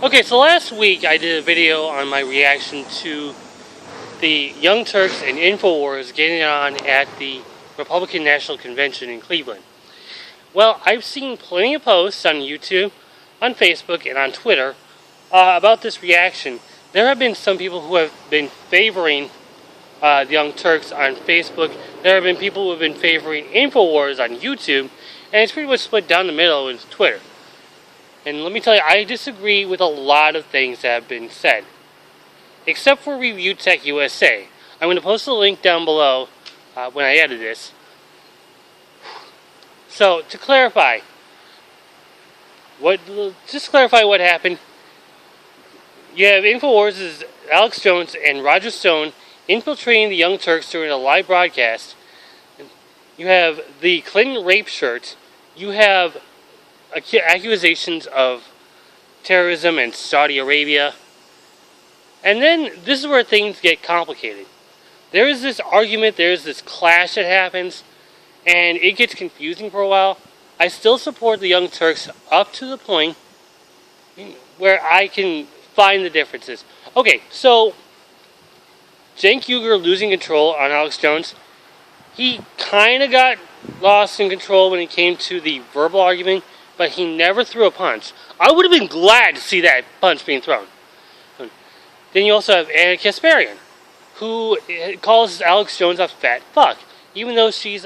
Okay, so last week I did a video on my reaction to the Young Turks and InfoWars getting on at the Republican National Convention in Cleveland. Well, I've seen plenty of posts on YouTube, on Facebook, and on Twitter about this reaction. There have been some people who have been favoring the Young Turks on Facebook. There have been people who have been favoring InfoWars on YouTube, and it's pretty much split down the middle with Twitter. And let me tell you, I disagree with a lot of things that have been said. Except for Review Tech USA. I'm going to post a link down below when I edit this. So, to clarify, what happened. You have InfoWars' Alex Jones and Roger Stone infiltrating the Young Turks during a live broadcast. You have the Clinton rape shirt. You have accusations of terrorism in Saudi Arabia. And then this is where things get complicated. There is this argument, there is this clash that happens, and it gets confusing for a while. I still support the Young Turks up to the point where I can find the differences. Okay, so Cenk Uygur losing control on Alex Jones. He kind of got lost in control when it came to the verbal argument, but he never threw a punch. I would have been glad to see that punch being thrown. Then you also have Ann Coulter, who calls Alex Jones a fat fuck, even though she's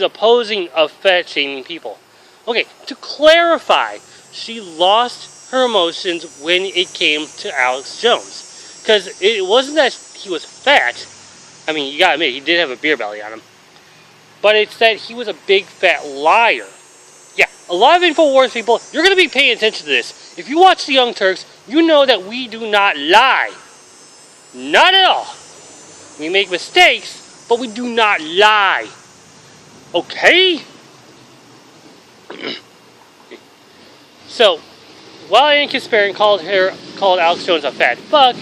opposing of fat-shaming people. Okay, to clarify, she lost her emotions when it came to Alex Jones. Because it wasn't that he was fat. I mean, you gotta admit, he did have a beer belly on him. But it's that he was a big fat liar. Yeah, a lot of InfoWars people, you're going to be paying attention to this. If you watch the Young Turks, you know that we do not lie. Not at all. We make mistakes, but we do not lie. Okay? So, while Ann Coulter called Alex Jones a fat fuck,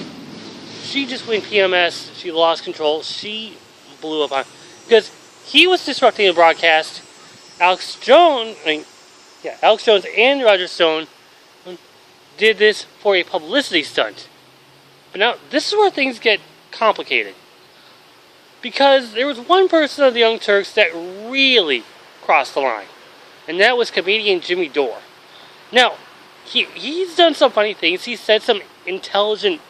she just went PMS, she lost control, she blew up on, because he was disrupting the broadcast. Alex Jones and Roger Stone did this for a publicity stunt. But now, this is where things get complicated. Because there was one person of the Young Turks that really crossed the line. And that was comedian Jimmy Dore. Now, he's done some funny things. He said some intelligent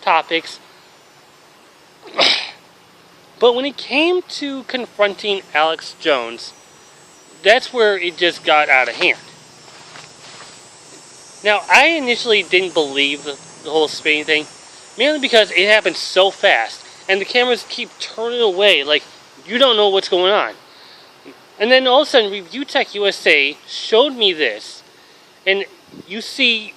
topics. But when it came to confronting Alex Jones, that's where it just got out of hand. Now, I initially didn't believe the whole spinning thing, mainly because it happened so fast, and the cameras keep turning away like you don't know what's going on. And then all of a sudden, Review Tech USA showed me this, and you see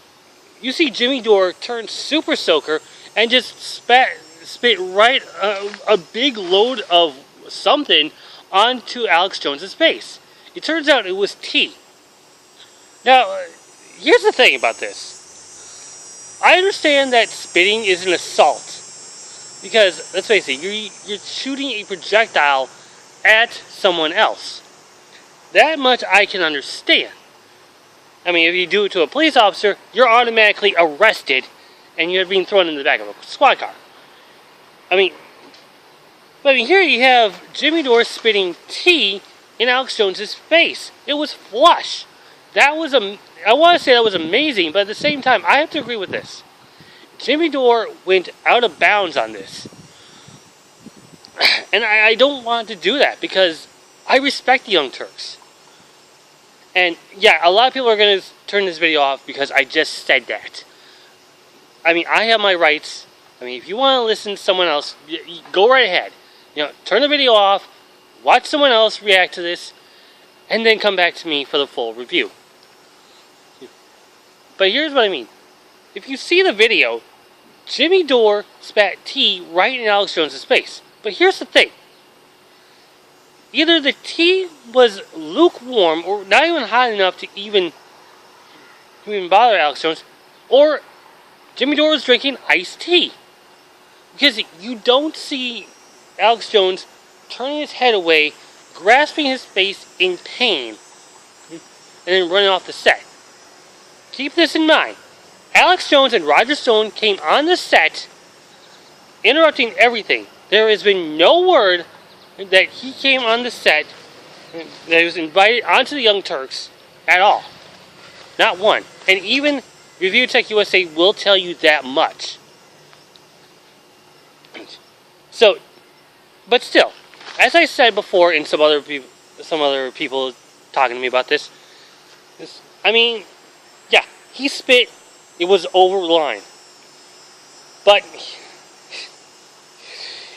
Jimmy Dore turn Super Soaker and just spit right a big load of something onto Alex Jones's face. It turns out it was tea. Now, here's the thing about this. I understand that spitting is an assault. Because, let's face it, you're shooting a projectile at someone else. That much I can understand. I mean, if you do it to a police officer, you're automatically arrested and you're being thrown in the back of a squad car. I mean, here you have Jimmy Dore spitting tea in Alex Jones's face. It was flush. I want to say that was amazing, but at the same time, I have to agree with this. Jimmy Dore went out of bounds on this. And I don't want to do that because I respect the Young Turks. And yeah, a lot of people are going to turn this video off because I just said that. I mean, I have my rights. I mean, if you want to listen to someone else, go right ahead. Turn the video off, watch someone else react to this, and then come back to me for the full review. But here's what I mean. If you see the video, Jimmy Dore spat tea right in Alex Jones' face. But here's the thing. Either the tea was lukewarm or not even hot enough to even bother Alex Jones, or Jimmy Dore was drinking iced tea. Because you don't see Alex Jones turning his head away, grasping his face in pain, and then running off the set. Keep this in mind. Alex Jones and Roger Stone came on the set, interrupting everything. There has been no word that he came on the set, that he was invited onto the Young Turks at all. Not one. And even Review Tech USA will tell you that much. So, but still, as I said before in some other people talking to me about this, I mean, yeah, he spit. It was over the line. But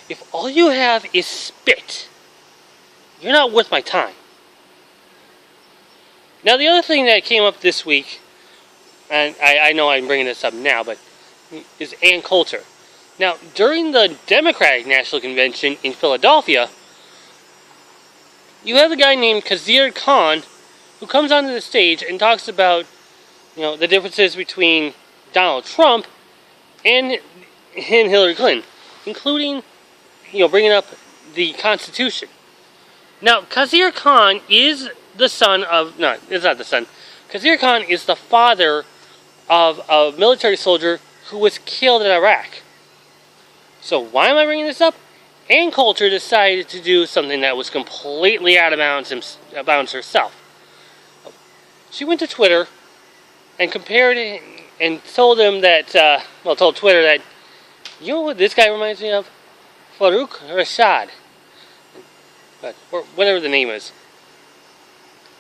if all you have is spit, you're not worth my time. Now, the other thing that came up this week, and I know I'm bringing this up now, but is Ann Coulter. Now, during the Democratic National Convention in Philadelphia, you have a guy named Khizr Khan who comes onto the stage and talks about, the differences between Donald Trump and Hillary Clinton, including, bringing up the Constitution. Now, Khizr Khan is the son of, no, it's not the son. Khizr Khan is the father of a military soldier who was killed in Iraq. So why am I bringing this up? Ann Coulter decided to do something that was completely out of bounds herself. She went to Twitter and compared it and told him that, told Twitter that, you know what this guy reminds me of? Farouk Rashad. Or whatever the name is.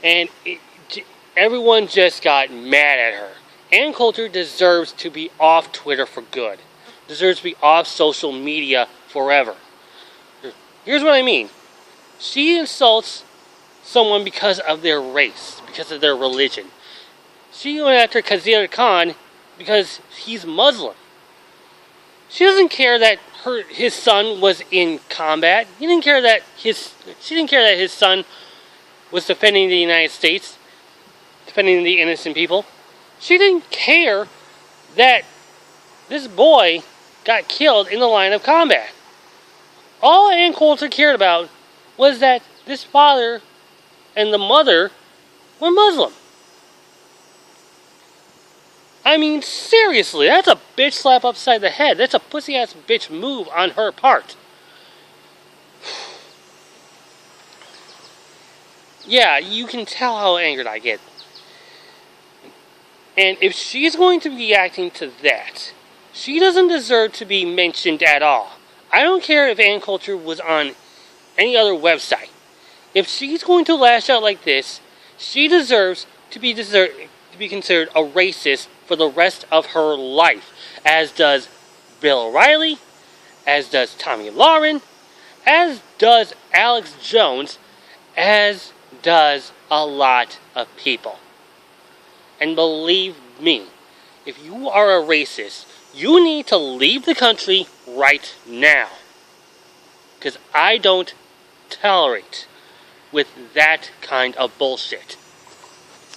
And everyone just got mad at her. Ann Coulter deserves to be off Twitter for good. Deserves to be off social media forever. Here's what I mean. She insults someone because of their race, because of their religion. She went after Khizr Khan because he's Muslim. She doesn't care that his son was in combat. She didn't care that his son was defending the United States, defending the innocent people. She didn't care that this boy got killed in the line of combat. All Ann Coulter cared about was that this father and the mother were Muslim. I mean, seriously, that's a bitch slap upside the head. That's a pussy-ass bitch move on her part. Yeah, you can tell how angered I get. And if she's going to be acting to that, she doesn't deserve to be mentioned at all. I don't care if Ann Coulter was on any other website. If she's going to lash out like this, she deserves to be considered a racist for the rest of her life, as does Bill O'Reilly, as does Tommy Lauren, as does Alex Jones, as does a lot of people. And believe me, if you are a racist, you need to leave the country right now. Because I don't tolerate with that kind of bullshit.